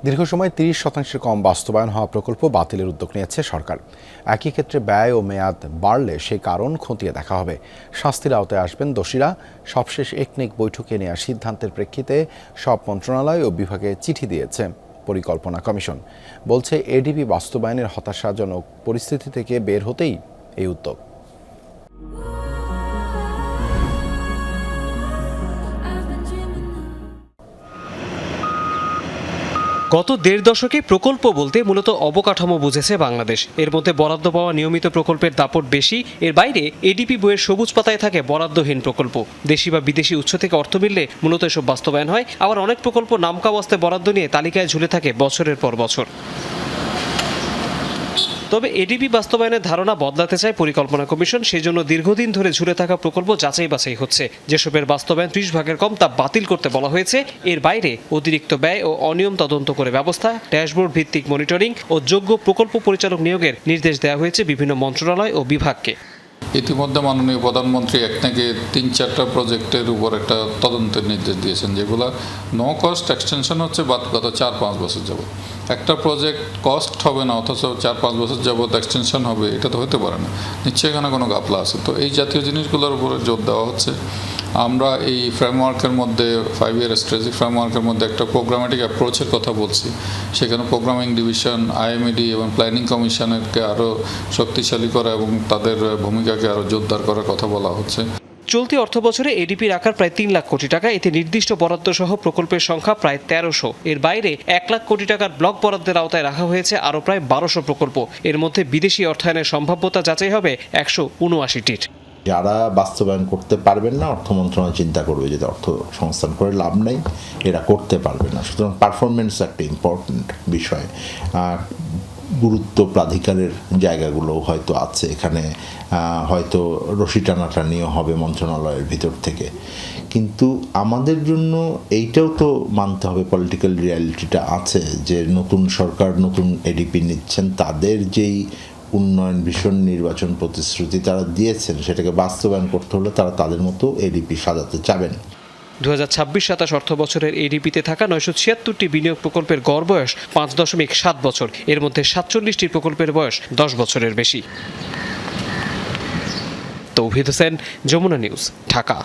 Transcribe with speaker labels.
Speaker 1: দীর্ঘ সময় ৩০% কম বাস্তবায়ন হওয়া প্রকল্প বাতিলের উদ্যোগ নিয়েছে সরকার। একই ক্ষেত্রে ব্যয় ও মেয়াদ বাড়লে সেই কারণ খতিয়ে দেখা হবে। শাস্তির আওতায় আসবেন দোষীরা। সবশেষ একনেক বৈঠকে নেওয়া সিদ্ধান্তের প্রেক্ষিতে সব মন্ত্রণালয় ও বিভাগে চিঠি দিয়েছে পরিকল্পনা কমিশন। বলছে এডিপি বাস্তবায়নের হতাশাজনক পরিস্থিতি থেকে বের হতেই এই উদ্যোগ।
Speaker 2: গত দেড় দশকে প্রকল্প বলতে মূলত অবকাঠামো বুঝেছে বাংলাদেশ। এর মধ্যে বরাদ্দ পাওয়া নিয়মিত প্রকল্পের দাপট বেশি। এর বাইরে এডিপি বইয়ের সবুজ পাতায় থাকে বরাদ্দহীন প্রকল্প। দেশি বা বিদেশি উৎস থেকে অর্থ মিললে মূলত এসব বাস্তবায়ন হয়। আবার অনেক প্রকল্প নামকাওয়াস্তে বরাদ্দ নিয়ে তালিকায় ঝুলে থাকে বছরের পর বছর। তবে এডিপি বাস্তবায়নের ধারণা বদলাতে চায় পরিকল্পনা কমিশন। সেজন্য দীর্ঘদিন ধরে ঝুলে থাকা প্রকল্প যাচাই বাছাই হচ্ছে। যেসবের বাস্তবায়ন 30 ভাগের কম তা বাতিল করতে বলা হয়েছে। এর বাইরে অতিরিক্ত ব্যয় ও অনিয়ম তদন্ত করে ব্যবস্থা, ড্যাশবোর্ড ভিত্তিক মনিটরিং ও যোগ্য প্রকল্প পরিচালক নিয়োগের নির্দেশ দেওয়া হয়েছে বিভিন্ন মন্ত্রণালয় ও বিভাগকে।
Speaker 3: ইতিমধ্যে মাননীয় প্রধানমন্ত্রী একনাকে 3-4টা প্রজেক্টের উপর একটা তদন্তের নির্দেশ দিয়েছেন, যেগুলো নো কস্ট এক্সটেনশন হচ্ছে গত 4-5 বছর যাবত। একটা প্রজেক্ট কস্ট হবে না অথচ 4-5 বছর যাবত এক্সটেনশন হবে, এটা তো হতে পারে না। নিশ্চয়ই এখানে কোনো গাফলা আছে। তো এই জাতীয় জিনিসগুলোর উপরে জোর দেওয়া হচ্ছে। আমরা এই ফ্রেমওয়ার্কের মধ্যে 5 ইয়ার স্ট্র্যাটেজিক ফ্রেমওয়ার্কের মধ্যে একটা প্রোগ্রামেটিক অ্যাপ্রোচের কথা বলছি। সেখানে প্রোগ্রামিং ডিভিশন, আইএমইডি এবং প্ল্যানিং কমিশনকে আরও শক্তিশালী করা এবং তাদের ভূমিকাকে আরও জোরদার করার কথা বলা হচ্ছে।
Speaker 2: চলতি অর্থবছরে এডিপির আকার প্রায় 3 লাখ কোটি টাকা। এতে নির্দিষ্ট বরাদ্দ সহ প্রকল্পের সংখ্যা প্রায় 1300। এর বাইরে 1 লাখ কোটি টাকার ব্লক বরাদ্দের আওতায় রাখা হয়েছে আরও প্রায় 1200 প্রকল্প। এর মধ্যে বিদেশি অর্থায়নের সম্ভাব্যতা যাচাই হবে 179টির।
Speaker 4: যারা বাস্তবায়ন করতে পারবেন না, অর্থ মন্ত্রণালয় চিন্তা করবে যে অর্থ সংস্থান করে লাভ নেই, এরা করতে পারবে না। সুতরাং পারফরমেন্স একটা ইম্পর্টেন্ট বিষয়। গুরুত্ব প্রাধিকারের জায়গাগুলো হয়তো আছে, এখানে হয়তো রশি টানাটানিও হবে মন্ত্রণালয়ের ভিতর থেকে। কিন্তু আমাদের জন্য এইটাও তো মানতে হবে, পলিটিক্যাল রিয়ালিটিটা আছে যে নতুন সরকার নতুন এডিপি নিচ্ছেন, তাদের যেই উন্নয়ন ভীষণ নির্বাচন প্রতিশ্রুতি তারা দিয়েছেন সেটাকে বাস্তবায়ন করতে হলে তারা তাদের মতো এডিপি সাজাতে চাবেন।
Speaker 2: 2026-27 অর্থ বছরের এডিপিতে থাকা 976টি বিনিয়োগ প্রকল্পের গড় বয়স 5.7 বছর। এর মধ্যে 47টি প্রকল্পের বয়স 10 বছরের বেশি। তৌহিদ হোসেন, যমুনা নিউজ, ঢাকা।